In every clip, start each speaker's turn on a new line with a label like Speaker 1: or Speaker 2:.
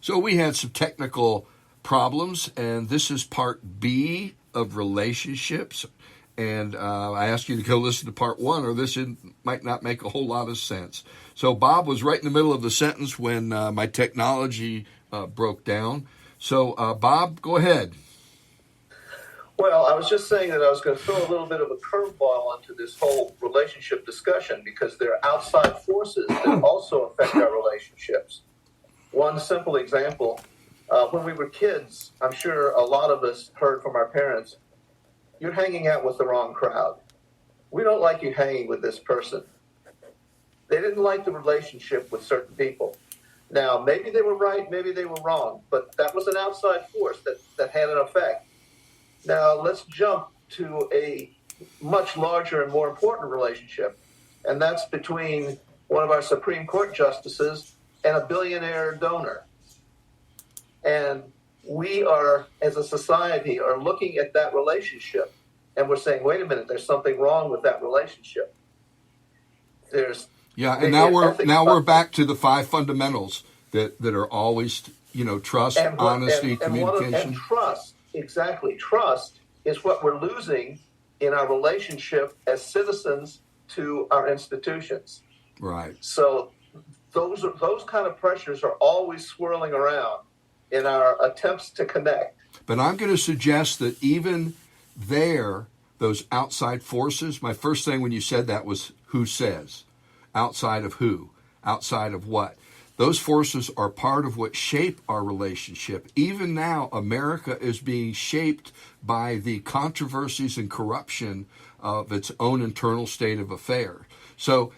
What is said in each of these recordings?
Speaker 1: So we had some technical problems, and this is part B of relationships. And I asked you to go listen to part 1, or this might not make a whole lot of sense. So Bob was right in the middle of the sentence when my technology broke down. So Bob, go ahead.
Speaker 2: Well, I was just saying that I was going to throw a little bit of a curveball onto this whole relationship discussion, because there are outside forces that also affect our relationships. One simple example, when we were kids, I'm sure a lot of us heard from our parents, "You're hanging out with the wrong crowd. We don't like you hanging with this person." They didn't like the relationship with certain people. Now, maybe they were right, maybe they were wrong, but that was an outside force that had an effect. Now, let's jump to a much larger and more important relationship, and that's between one of our Supreme Court justices and a billionaire donor. And we are, as a society, are looking at that relationship, and we're saying, wait a minute, there's something wrong with that relationship.
Speaker 1: And now we're back to the 5 fundamentals that are always, trust, honesty, communication.
Speaker 2: And trust, exactly. Trust is what we're losing in our relationship as citizens to our institutions.
Speaker 1: Right.
Speaker 2: So those kind of pressures are always swirling around in our attempts to connect.
Speaker 1: But I'm going to suggest that even there, those outside forces, my first thing when you said that was who says. Outside of who? Outside of what? Those forces are part of what shape our relationship. Even now, America is being shaped by the controversies and corruption of its own internal state of affairs. So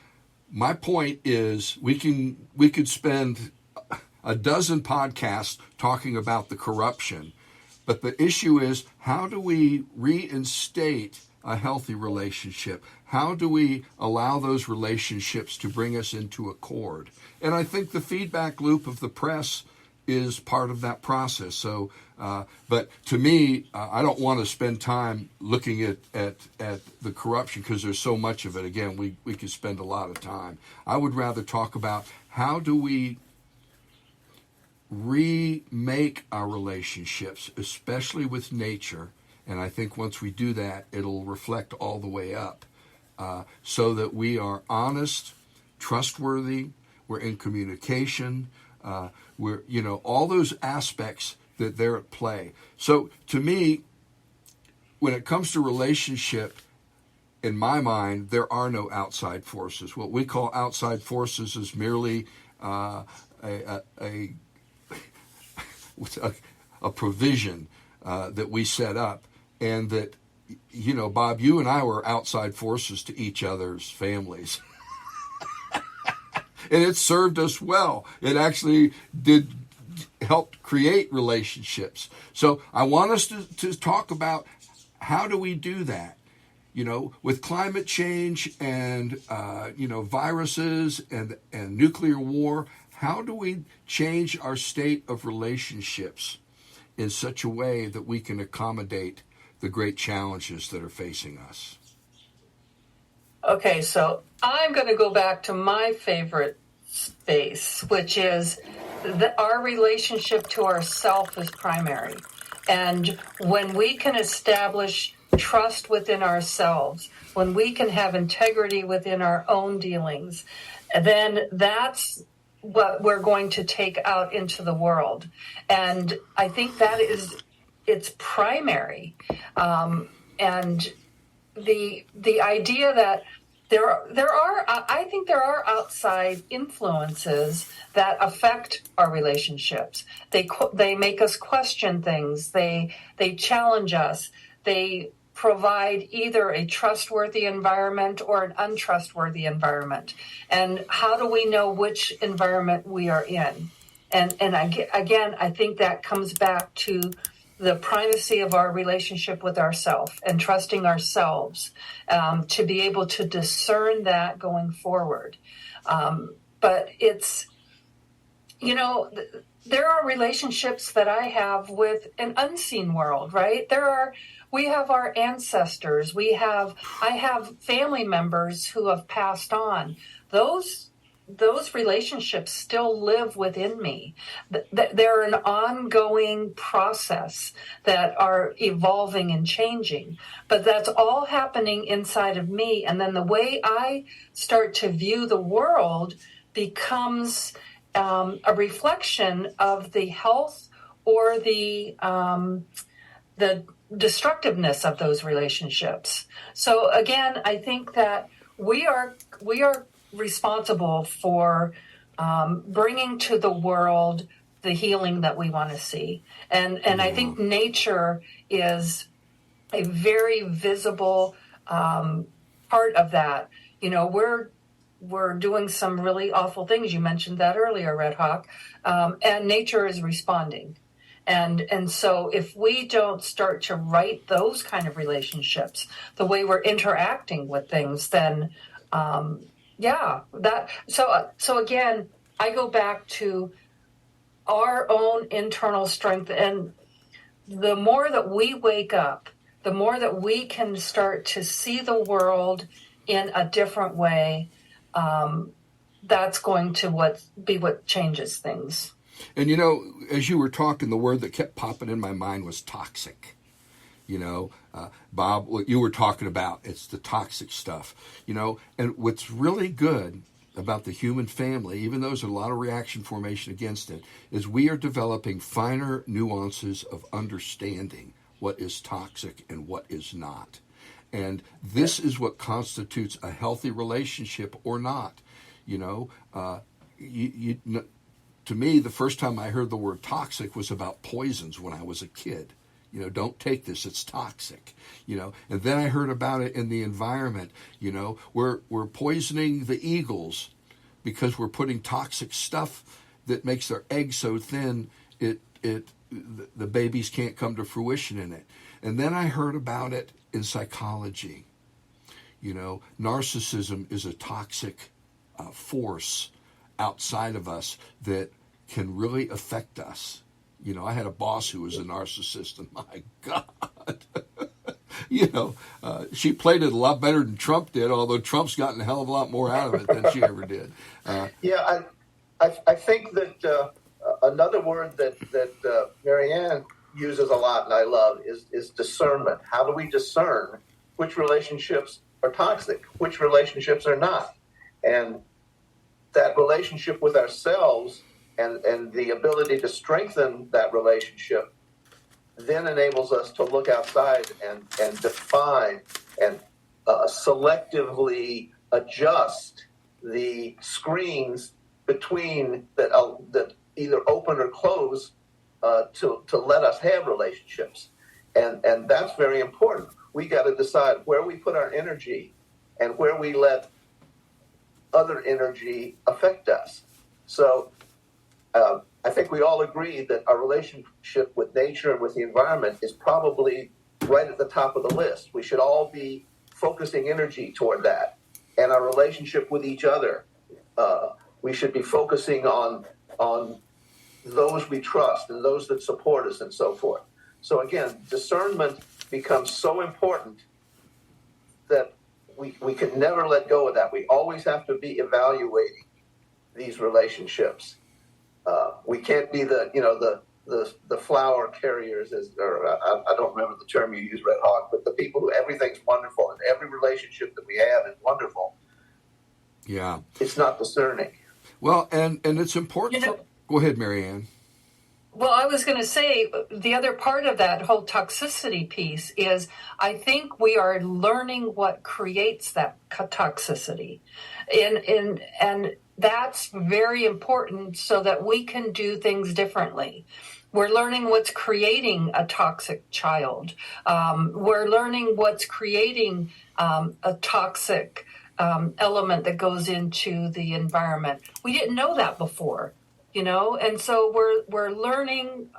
Speaker 1: my point is we could spend a dozen podcasts talking about the corruption, but the issue is, how do we reinstate a healthy relationship? How do we allow those relationships to bring us into accord? And I think the feedback loop of the press is part of that process. So, but to me, I don't want to spend time looking at the corruption, because there's so much of it. Again, we could spend a lot of time. I would rather talk about how do we remake our relationships, especially with nature. And I think once we do that, it'll reflect all the way up, so that we are honest, trustworthy, we're in communication, we're, all those aspects that they're at play. So to me, when it comes to relationship, in my mind, there are no outside forces. What we call outside forces is merely a provision that we set up, and that, Bob, you and I were outside forces to each other's families. And it served us well. It actually did help create relationships. So I want us to talk about, how do we do that? With climate change and, viruses and nuclear war, how do we change our state of relationships in such a way that we can accommodate the great challenges that are facing us?
Speaker 3: Okay, so I'm going to go back to my favorite space, which is our relationship to ourself is primary. And when we can establish trust within ourselves, when we can have integrity within our own dealings, then that's what we're going to take out into the world. And I think it's primary. And the idea that I think there are outside influences that affect our relationships. They make us question things. They challenge us. They provide either a trustworthy environment or an untrustworthy environment. And how do we know which environment we are in? And again, I think that comes back to the primacy of our relationship with ourselves and trusting ourselves to be able to discern that going forward. But it's, there are relationships that I have with an unseen world, right? We have our ancestors. I have family members who have passed on. Those those relationships still live within me. They're an ongoing process that are evolving and changing, but that's all happening inside of me. And then the way I start to view the world becomes a reflection of the health or the destructiveness of those relationships. So again, I think that we are responsible for bringing to the world the healing that we want to see, and I think nature is a very visible part of that. We're doing some really awful things. You mentioned that earlier, Red Hawk, and nature is responding. And so if we don't start to right those kind of relationships, the way we're interacting with things, then so again, I go back to our own internal strength, and the more that we wake up, the more that we can start to see the world in a different way. That's going to be what changes things.
Speaker 1: And as you were talking, the word that kept popping in my mind was toxic. Bob, what you were talking about, it's the toxic stuff. And what's really good about the human family, even though there's a lot of reaction formation against it, is we are developing finer nuances of understanding what is toxic and what is not. And this is what constitutes a healthy relationship or not. To me, the first time I heard the word toxic was about poisons when I was a kid. Don't take this, it's toxic. And then I heard about it in the environment. We're poisoning the eagles because we're putting toxic stuff that makes their eggs so thin the babies can't come to fruition in it. And then I heard about it in psychology. Narcissism is a toxic force outside of us that can really affect us. I had a boss who was a narcissist, and my God, she played it a lot better than Trump did, although Trump's gotten a hell of a lot more out of it than she ever did.
Speaker 2: I think that another word that Marianne uses a lot and I love is discernment. How do we discern which relationships are toxic, which relationships are not? And that relationship with ourselves and the ability to strengthen that relationship then enables us to look outside and define and selectively adjust the screens between that either open or close to let us have relationships. And that's very important. We got to decide where we put our energy and where we let other energy affect us. So I think we all agree that our relationship with nature and with the environment is probably right at the top of the list. We should all be focusing energy toward that. And our relationship with each other, we should be focusing on those we trust and those that support us and so forth. So again, discernment becomes so important that we can never let go of that. We always have to be evaluating these relationships. We can't be the flower carriers, I don't remember the term you use, Red Hawk, but the people who everything's wonderful and every relationship that we have is wonderful.
Speaker 1: Yeah,
Speaker 2: it's not discerning.
Speaker 1: Well, and it's important. Go ahead, Marianne.
Speaker 3: Well, I was going to say the other part of that whole toxicity piece is I think we are learning what creates that toxicity. And that's very important so that we can do things differently. We're learning what's creating a toxic child. We're learning what's creating a toxic element that goes into the environment. We didn't know that before. And so we're learning,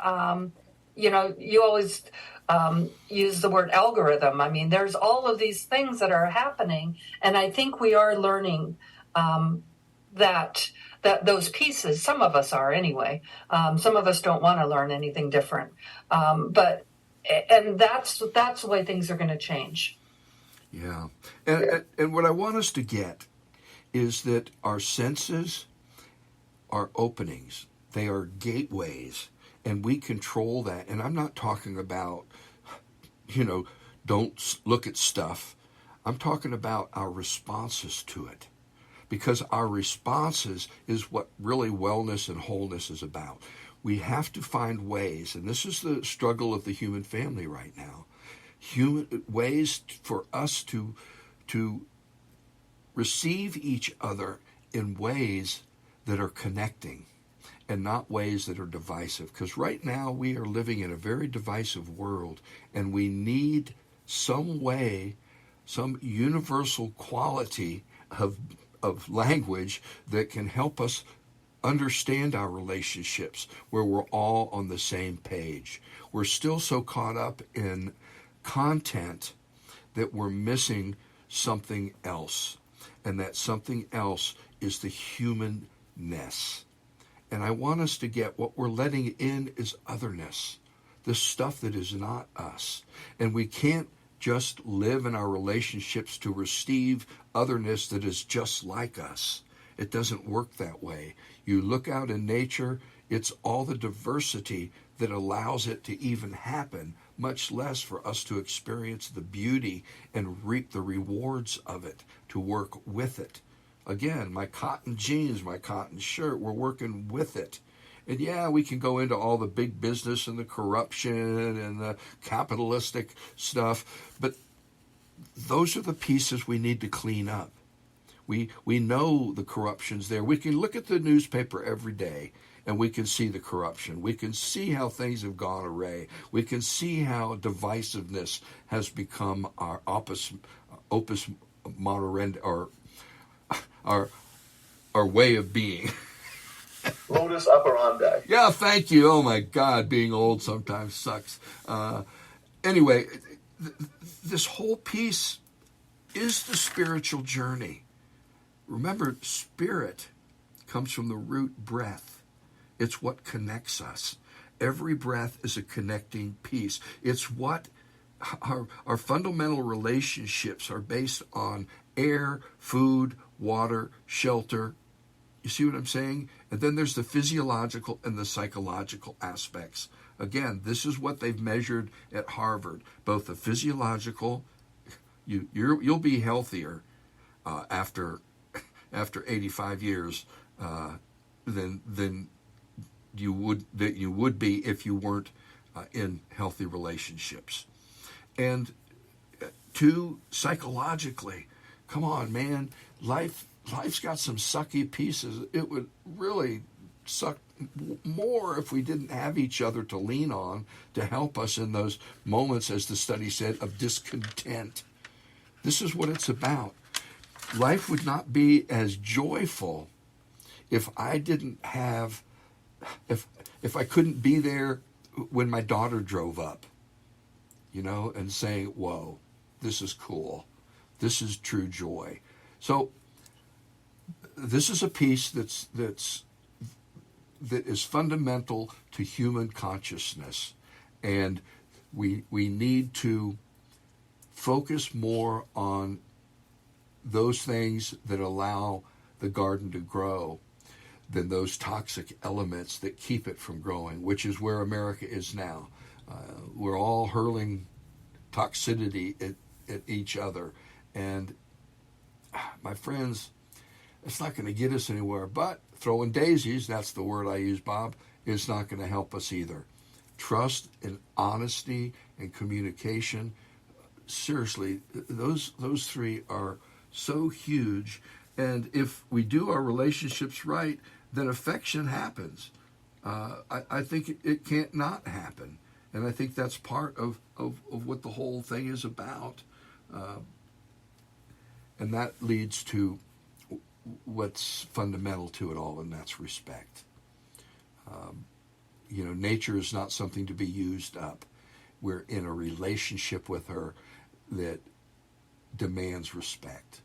Speaker 3: you always use the word algorithm. I mean, there's all of these things that are happening, and I think we are learning that those pieces. Some of us are anyway. Some of us don't want to learn anything different. But that's the way things are going to change.
Speaker 1: Yeah. And what I want us to get is that our senses are openings. They are gateways, and we control that. And I'm not talking about, don't look at stuff. I'm talking about our responses to it. Because our responses is what really wellness and wholeness is about. We have to find ways, and this is the struggle of the human family right now, ways for us to receive each other in ways that are connecting and not ways that are divisive. Because right now we are living in a very divisive world, and we need some way, some universal quality of language that can help us understand our relationships, where we're all on the same page. We're still so caught up in content that we're missing something else, and that something else is the humanness. And I want us to get what we're letting in is otherness, the stuff that is not us. And we can't just live in our relationships to receive otherness that is just like us. It doesn't work that way. You look out in nature, it's all the diversity that allows it to even happen, much less for us to experience the beauty and reap the rewards of it, to work with it. Again, my cotton jeans, my cotton shirt, we're working with it. And yeah, we can go into all the big business and the corruption and the capitalistic stuff, but those are the pieces we need to clean up. We know the corruption's there. We can look at the newspaper every day and we can see the corruption. We can see how things have gone array. We can see how divisiveness has become our opus moderandi, or our way of being.
Speaker 2: Modus operandi.
Speaker 1: Yeah, thank you. Oh my God, being old sometimes sucks. Anyway, this whole piece is the spiritual journey. Remember, spirit comes from the root breath. It's what connects us. Every breath is a connecting piece. It's what our fundamental relationships are based on: air, food, water, shelter. You see what I'm saying? And then there's the physiological and the psychological aspects. Again, this is what they've measured at Harvard. Both the physiological, you'll be healthier after 85 years than you would be if you weren't in healthy relationships. And two, psychologically, come on, man, life's got some sucky pieces. It would really suck more if we didn't have each other to lean on to help us in those moments, as the study said, of discontent. This is what it's about. Life would not be as joyful if I didn't have, if I couldn't be there when my daughter drove up, and saying, whoa, this is cool. This is true joy. So this is a piece that is fundamental to human consciousness, and we need to focus more on those things that allow the garden to grow than those toxic elements that keep it from growing, which is where America is now. We're all hurling toxicity at each other, and my friends, it's not going to get us anywhere. But throwing daisies, that's the word I use, Bob, is not going to help us either. Trust and honesty and communication, seriously, those three are so huge. And if we do our relationships right, then affection happens. I think it can't not happen. And I think that's part of what the whole thing is about. And that leads to what's fundamental to it all, and that's respect. Nature is not something to be used up. We're in a relationship with her that demands respect.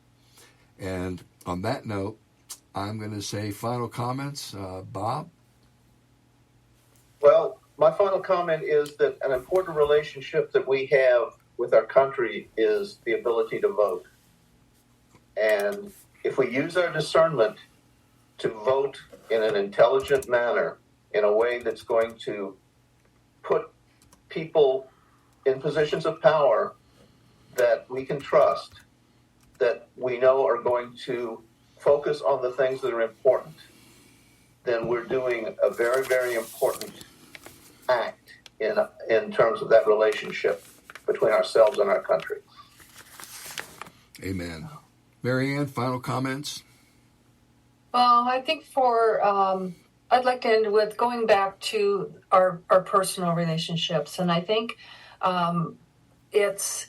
Speaker 1: And on that note, I'm going to say final comments. Bob?
Speaker 2: Well, my final comment is that an important relationship that we have with our country is the ability to vote. And if we use our discernment to vote in an intelligent manner, in a way that's going to put people in positions of power that we can trust, that we know are going to focus on the things that are important, then we're doing a very, very important act in terms of that relationship between ourselves and our country.
Speaker 1: Amen. Mary Ann, final comments?
Speaker 3: Well, I think I'd like to end with going back to our personal relationships. And I think it's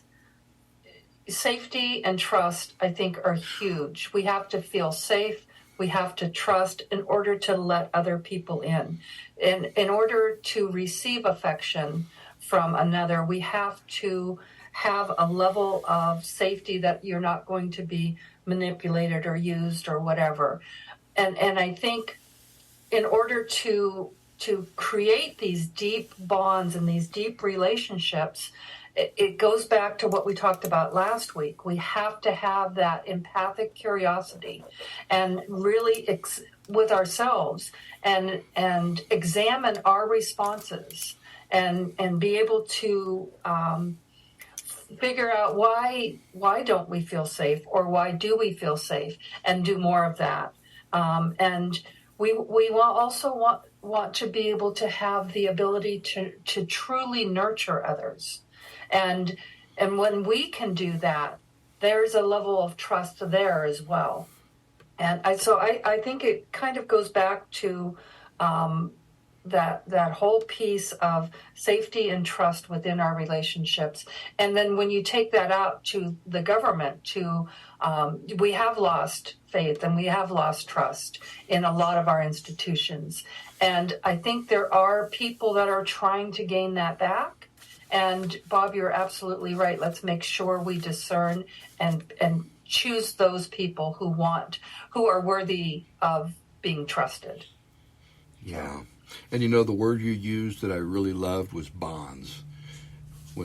Speaker 3: safety and trust, I think, are huge. We have to feel safe. We have to trust in order to let other people in. And in order to receive affection from another, we have to have a level of safety that you're not going to be manipulated or used or whatever. And I think in order to create these deep bonds and these deep relationships, it goes back to what we talked about last week. We have to have that empathic curiosity and really with ourselves and examine our responses and be able to figure out why don't we feel safe, or why do we feel safe, and do more of that. And we also want to be able to have the ability to truly nurture others. And when we can do that, there's a level of trust there as well. And I think it kind of goes back to that whole piece of safety and trust within our relationships. And then when you take that out to the government, we have lost faith and we have lost trust in a lot of our institutions. And I think there are people that are trying to gain that back. And Bob, you're absolutely right. Let's make sure we discern and choose those people who are worthy of being trusted.
Speaker 1: Yeah. And you know, the word you used that I really loved was bonds.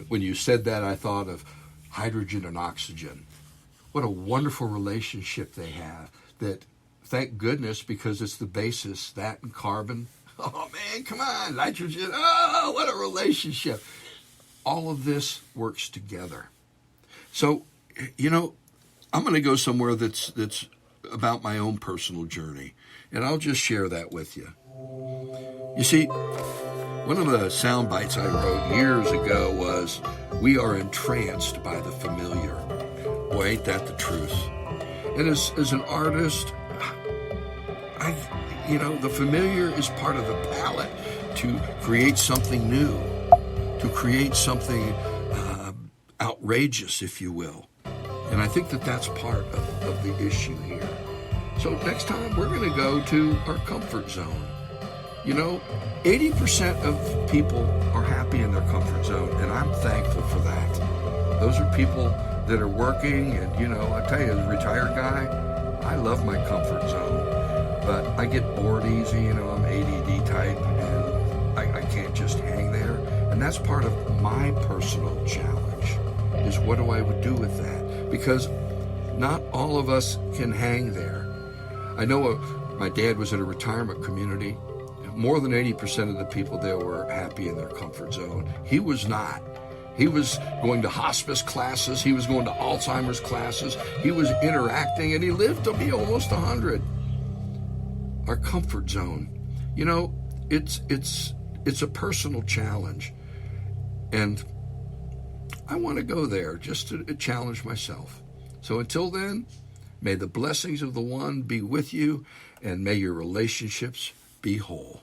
Speaker 1: When you said that, I thought of hydrogen and oxygen. What a wonderful relationship they have. That, thank goodness, because it's the basis, that and carbon. Oh man, come on, nitrogen. Oh, what a relationship. All of this works together. So, you know, I'm going to go somewhere that's about my own personal journey, and I'll just share that with you. You see, one of the sound bites I wrote years ago was, "We are entranced by the familiar." Boy, ain't that the truth. And as an artist, the familiar is part of the palette to create something new, to create something outrageous, if you will. And I think that's part of the issue here. So next time we're going to go to our comfort zone. You know, 80% of people are happy in their comfort zone, and I'm thankful for that. Those are people that are working, and, I tell you, as a retired guy, I love my comfort zone. But I get bored easy, I'm ADD type, and I can't just hang there. And that's part of my personal challenge, is what do I do with that? Because not all of us can hang there. I know my dad was at a retirement community. More than 80% of the people there were happy in their comfort zone. He was not. He was going to hospice classes. He was going to Alzheimer's classes. He was interacting, and he lived to be almost 100. Our comfort zone. It's a personal challenge. And I want to go there just to challenge myself. So until then, may the blessings of the one be with you, and may your relationships be whole.